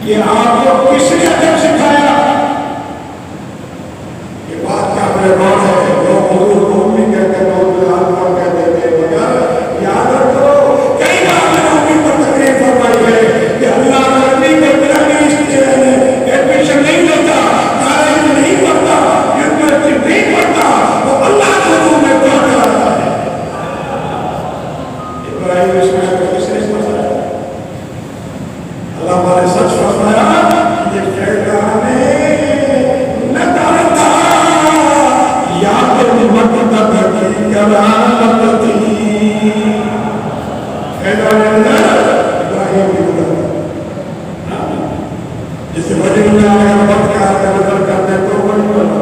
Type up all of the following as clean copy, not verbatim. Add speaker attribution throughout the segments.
Speaker 1: ये आपको किसने अदब सिखाया? ये बात क्या अपने गौर है? लोग हुजूर को भी कहते हैं, लोग बिलाल को कहते हैं, मगर याद रखो कई बार नबी पर तकरीर फरमाई है कि अल्लाह नबी को ग्रेजुएशन एडमिशन नहीं देता, कॉलेज में नहीं पढ़ता, यूनिवर्सिटी नहीं पढ़ता, वो अल्लाह के हुजूर में दुआ कराता है। इब्राहिम इस्माइल को किसने सिखाया? अल्लाह हमारे सच फरमाया ये कहलाने न करता याद निमत तक करामत थी कहलाने इब्राहिम की बता जिसे वजह में आया वक्त का नजर करते तो वही बना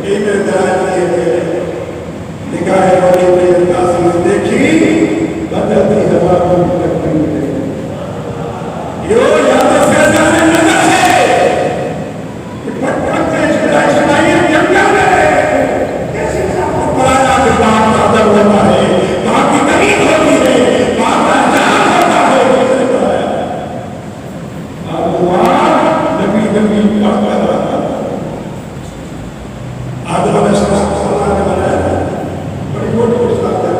Speaker 1: ये मेरे दराज निगाह वाली में कासिम देखी बदलती हवा को लगती है यो याद फैजाने लगा है पटपट सुनाइए क्या है कैसे पराया के बाद अदब होता है बाकी कहीं होती है बात जान होता है आप नबी नबी पढ़ता रहा आदम अलैहिस्सलाम ने बनाया बड़ी मोटी बात है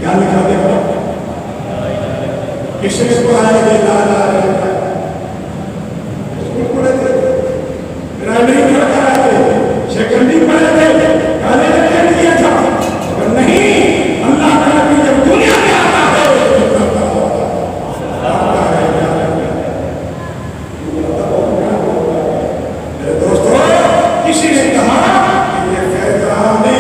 Speaker 1: क्या लिखा देखो किसने पढ़ाया ये लाला स्कूल पढ़े थे प्राइमरी में पढ़ाए थे सेकेंडरी पढ़े थे कॉलेज में किया था पर नहीं अल्लाह का नबी जब दुनिया में आता है मेरे दोस्तों किसी ने कहा कि ये फैजाने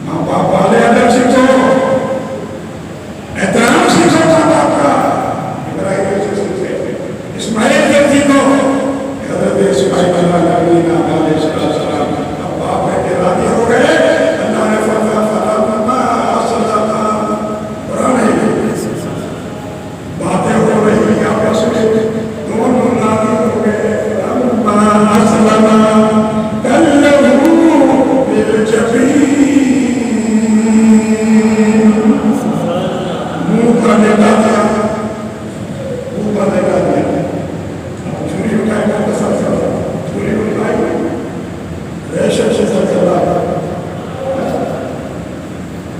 Speaker 1: माँ बाप वाले अदब सीखो, एहतराम सीखो माँ बाप का। इब्राहिम से सीखे, इस्माइल से सीखो। हज़रत इस्माइल अलैहिस्सलाम अब बाप बेटे राजी हो गए, अल्लाह ने फरमाया फलामा सल्लल्लाहु बातें हो रही आपस में, दोनों राजी हो गए। फलामा सल्लल्लाहु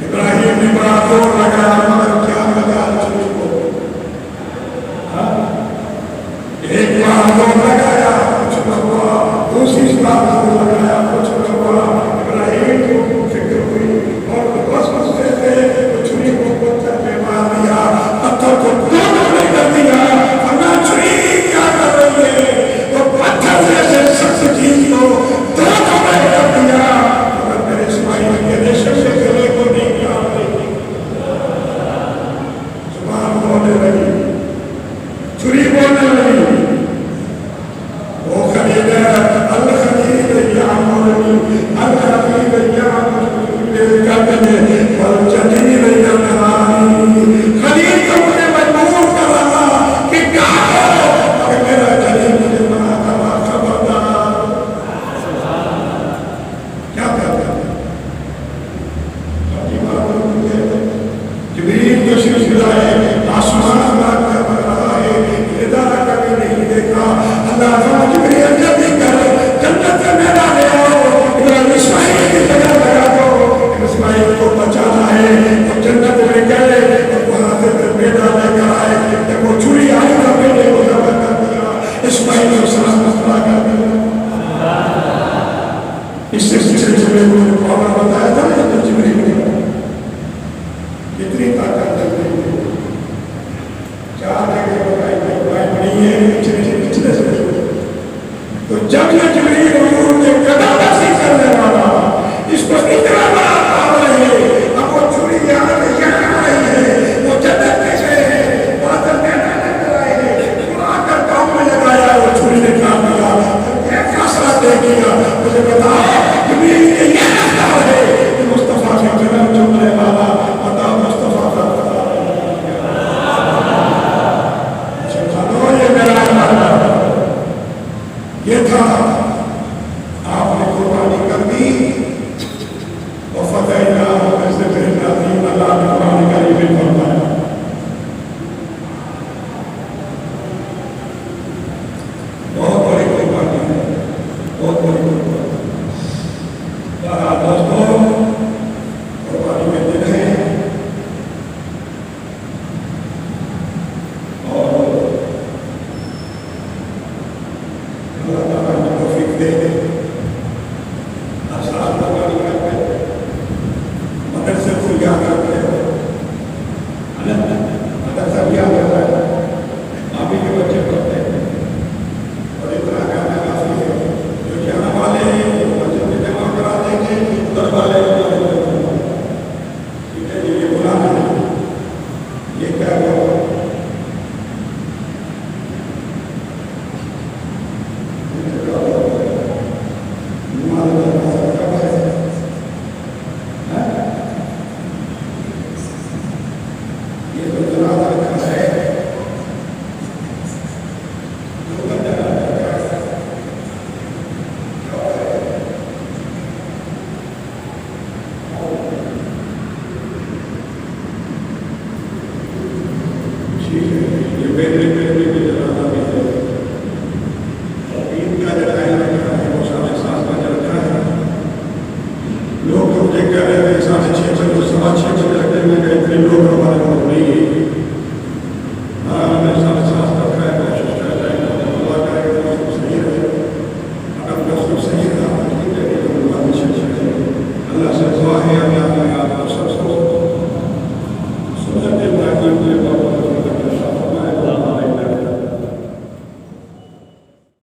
Speaker 1: इब्राहिम ने बड़ा जोर लगाया, मगर क्या लगाया छुरी को? एक बार जोर लगाया, कुछ न हुआ। दूसरी बार जोर लगाया, कुछ न हुआ। इब्राहिम को फिक्र हुई और बस से छुरी को पत्थर पे मार दिया, पत्थर को दो टुकड़े कर दिया। वरना छुरी क्या कर रही है? तो पत्थर जैसे सख्त चीज को दो टुकड़े कर दिया। मगर मेरे इस्माइल के रेशम से गले को नहीं काट रही, जुबान बोलने लगी, छुरी बोलने लगी। वो खलील अल खलील यामुरनी अल खलील यामुरनी कहते हैं वल जलील यनहानी। खलील को मुझे मजबूर कर रहा कि काटो, मगर मेरा जलील मुझे मना कर रहा। खबरदार, क्या कहते हैं? जिब्रील को सिलसिलाए आसमान में कर रहा है, इदारा कभी नहीं देखा। अल्लाह जिब्रील जल्दी कर, जन्नत का मैदान ले आओ, इब्राहिम इस्माइल की जगह लगा दो। इस्माइल को बचाना है। तो जन्नत में गए और वहां से फिर मैदान लेकर आए। जब वो छुरी आई तो बेटे को जबर कर दिया, इस्माइल को सलाम मसला कर दिया। इस सिलसिले में मैंने बताया था ना, तो जिब्रील ने कितनी ताकत है। चार जगह बताई नहीं है, पिछले से। तो जब ये जिब्रील हुजूर के कदम नसीब करने वाला, इसको इतना बड़ा पावर है। अब वो छुरी यहाँ आ रही है, वो जन्नत में से है, बादल में लेकर आए हैं, चुरा कर गाँव में लगाया, वो छुरी ने काट दिया। क्या फैसला दे दिया? मुझे बताओ, जिब्रील के ये रास्ता है कि मुस्तफा के कदम चुमने वाला बता, मुस्तफा का बता। ये मेरा ये था, आपने कुर्बानी कर दी और फतेह ऐसे अल्लाह ने कुरान करीम में फरमाया। बहुत बड़ी कुर्बानी है, बहुत बड़ी कुर्बानी। दोस्तों, कुर्बानी में दिन है और अल्लाह ताला ने तौफीक दे दे। आसान कुर्बानी करते हो, मदरसे को याद करते हो, मदरसा भी याद करता है, मामी के बच्चे पढ़ते हैं और इतना करना काफी है। जो जाने वाले हैं बच्चे में जमा करा देंगे, उधर वाले ये बुलाना है, ये क्या करो। लोग हमारे नहीं है।